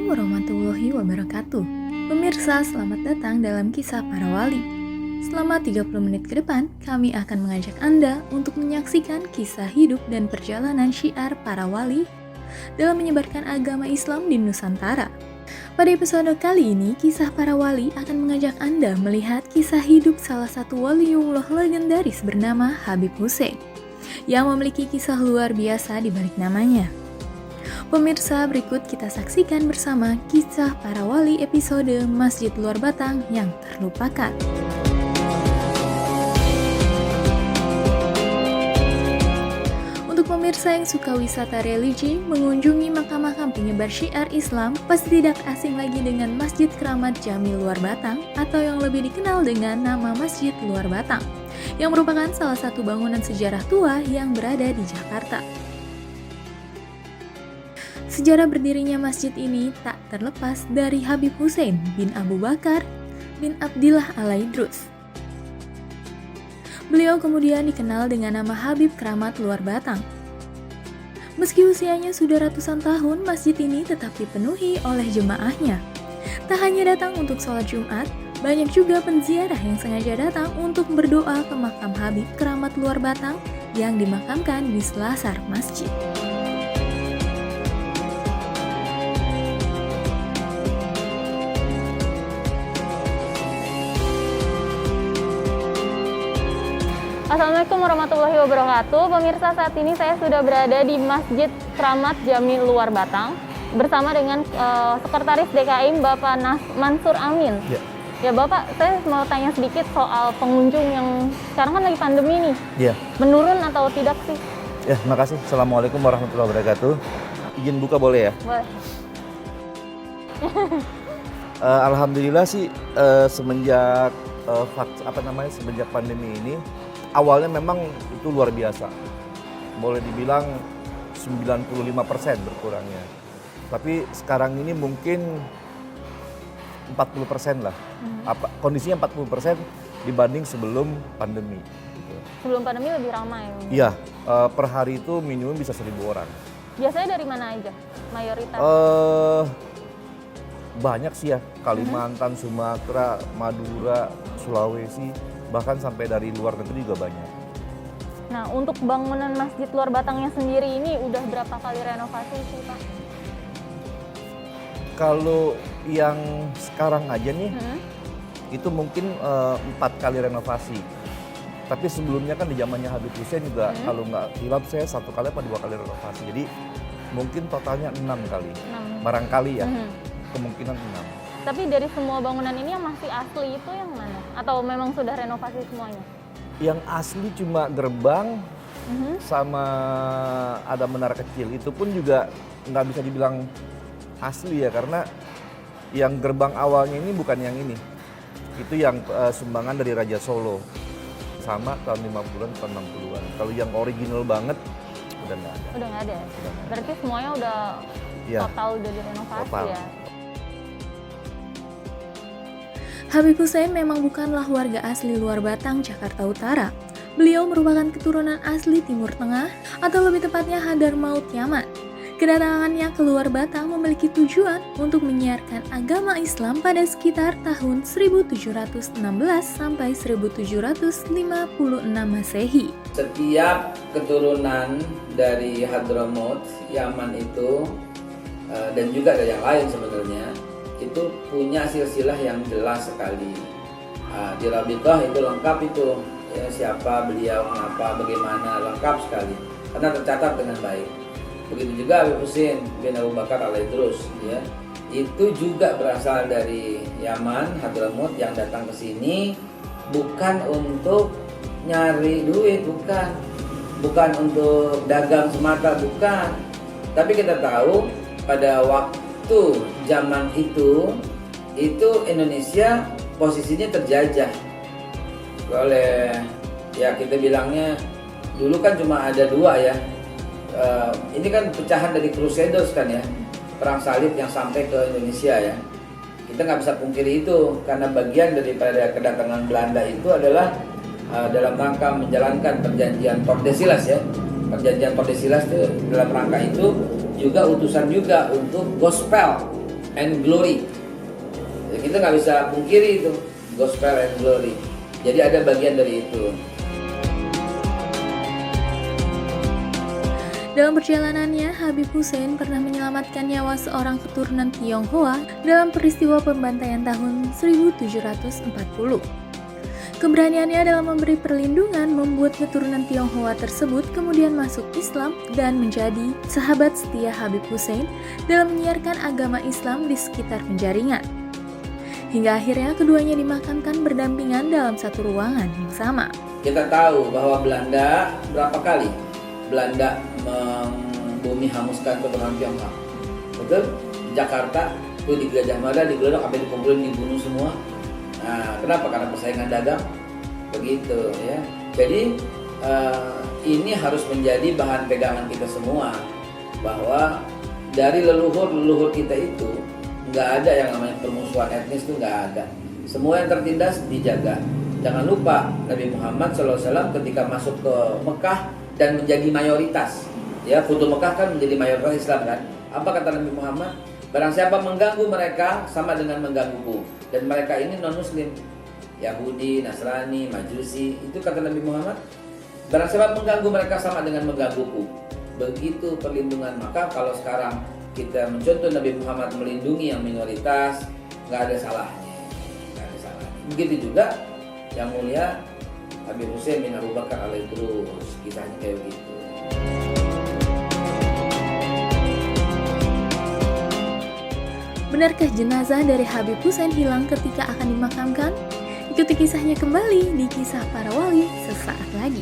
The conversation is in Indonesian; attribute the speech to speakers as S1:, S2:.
S1: Assalamualaikum warahmatullahi wabarakatuh. Pemirsa, selamat datang dalam kisah para wali. Selama 30 menit ke depan, kami akan mengajak Anda untuk menyaksikan kisah hidup dan perjalanan syiar para wali dalam menyebarkan agama Islam di Nusantara. Pada episode kali ini, kisah para wali akan mengajak Anda melihat kisah hidup salah satu waliullah legendaris bernama Habib Hussein, yang memiliki kisah luar biasa di balik namanya. Pemirsa, berikut kita saksikan bersama kisah para wali episode Masjid Luar Batang yang terlupakan. Untuk pemirsa yang suka wisata religi, mengunjungi makam-makam penyebar syiar Islam pasti tidak asing lagi dengan Masjid Keramat Jami Luar Batang atau yang lebih dikenal dengan nama Masjid Luar Batang, yang merupakan salah satu bangunan sejarah tua yang berada di Jakarta. Sejarah berdirinya masjid ini tak terlepas dari Habib Hussein bin Abu Bakar bin Abdillah Al-Idrus. Beliau kemudian dikenal dengan nama Habib Keramat Luar Batang. Meski usianya sudah ratusan tahun, masjid ini tetap dipenuhi oleh jemaahnya. Tak hanya datang untuk sholat Jumat, banyak juga penziarah yang sengaja datang untuk berdoa ke makam Habib Keramat Luar Batang yang dimakamkan di selasar masjid.
S2: Assalamualaikum warahmatullahi wabarakatuh. Pemirsa, saat ini saya sudah berada di Masjid Keramat Jami Luar Batang bersama dengan Sekretaris DKM Bapak Mansur Amin. Ya Bapak, saya mau tanya sedikit soal pengunjung yang sekarang kan lagi pandemi nih.
S3: Iya.
S2: Menurun atau tidak sih?
S3: Ya, makasih. Assalamualaikum warahmatullahi wabarakatuh. Izin buka boleh ya?
S2: Boleh.
S3: Alhamdulillah sih semenjak semenjak pandemi ini, awalnya memang itu luar biasa. Boleh dibilang 95% berkurangnya. Tapi sekarang ini mungkin 40% lah. Kondisinya 40% dibanding sebelum pandemi. Gitu.
S2: Sebelum pandemi lebih ramai.
S3: Iya, per hari itu minimum bisa 1.000 orang.
S2: Biasanya dari mana aja mayoritas?
S3: Banyak sih ya, Kalimantan, Sumatera, Madura, Sulawesi, bahkan sampai dari luar negeri juga banyak.
S2: Nah, untuk bangunan Masjid Luar Batangnya sendiri ini udah berapa kali renovasi sih Pak?
S3: Kalau yang sekarang aja nih, itu mungkin 4 kali renovasi. Tapi sebelumnya kan di zamannya Habib Hussein juga, kalau nggak hilap saya 1 kali atau 2 kali renovasi. Jadi mungkin totalnya 6 kali,
S2: 6.
S3: barangkali ya, kemungkinan 6.
S2: Tapi dari semua bangunan ini yang masih asli itu yang mana? Atau memang sudah renovasi semuanya?
S3: Yang asli cuma gerbang sama ada menara kecil. Itu pun juga nggak bisa dibilang asli ya, karena yang gerbang awalnya ini bukan yang ini. Itu yang sumbangan dari Raja Solo. Sama tahun 50-an, tahun 60-an. Kalau yang original banget udah nggak ada.
S2: Udah nggak ada ya? Berarti semuanya udah total udah direnovasi
S3: total.
S2: ya?
S1: Habib Hussein memang bukanlah warga asli Luar Batang, Jakarta Utara. Beliau merupakan keturunan asli Timur Tengah, atau lebih tepatnya Hadramaut Yaman. Kedatangannya ke Luar Batang memiliki tujuan untuk menyiarkan agama Islam pada sekitar tahun 1716 sampai 1756 Masehi.
S4: Setiap keturunan dari Hadramaut Yaman itu dan juga ada yang lain sebenarnya, itu punya silsilah yang jelas sekali. Di Rabithah itu lengkap itu, ya, siapa beliau, mengapa, bagaimana, lengkap sekali karena tercatat dengan baik. Begitu juga Habib Hussein bin Abu Bakar Al-Idrus, ya, itu juga berasal dari Yaman, Hadramaut, yang datang ke sini bukan untuk nyari duit, bukan untuk dagang semata, bukan. Tapi kita tahu pada waktu zaman itu Indonesia posisinya terjajah oleh, ya kita bilangnya dulu kan cuma ada 2 ya. Ini kan pecahan dari Crusaders kan ya, perang salib yang sampai ke Indonesia ya. Kita nggak bisa pungkiri itu karena bagian daripada kedatangan Belanda itu adalah dalam rangka menjalankan perjanjian Tordesillas ya. Perjanjian Tordesillas itu dalam rangka itu juga utusan juga untuk gospel and glory. Ya, kita nggak bisa pungkiri itu gospel and glory. Jadi ada bagian dari itu.
S1: Dalam perjalanannya, Habib Hussein pernah menyelamatkan nyawa seorang keturunan Tionghoa dalam peristiwa pembantaian tahun 1740. Keberaniannya dalam memberi perlindungan membuat keturunan Tionghoa tersebut kemudian masuk Islam dan menjadi sahabat setia Habib Hussein dalam menyiarkan agama Islam di sekitar penjaringan. Hingga akhirnya keduanya dimakamkan berdampingan dalam satu ruangan yang sama.
S4: Kita tahu bahwa Belanda berapa kali Belanda membumi hanguskan keturunan Tionghoa. Betul? Di Jakarta itu di Gajah Mada digeledek sampai dikumpulin, dibunuh semua. Nah, kenapa? Karena persaingan dagang. Begitu ya. Jadi ini harus menjadi bahan pegangan kita semua, bahwa dari leluhur kita itu nggak ada yang namanya permusuhan etnis, itu nggak ada. Semua yang tertindas dijaga. Jangan lupa Nabi Muhammad SAW ketika masuk ke Mekah dan menjadi mayoritas, ya, Futuh Mekah kan menjadi mayoritas Islam kan. Apa kata Nabi Muhammad? Barang siapa mengganggu mereka sama dengan menggangguku. Dan mereka ini non Muslim, Yahudi, Nasrani, Majusi. Itu kata Nabi Muhammad. Barang siapa mengganggu mereka sama dengan menggangguku. Begitu perlindungan. Maka kalau sekarang kita mencontoh Nabi Muhammad melindungi yang minoritas, nggak ada salahnya, nggak ada salahnya. Begitu juga yang mulia Habib Hussein bin Abu Bakar Alaidrus, kisahnya kayak begitu.
S1: Benarkah jenazah dari Habib Hussein hilang ketika akan dimakamkan? Ikuti kisahnya kembali di Kisah Para Wali sesaat lagi.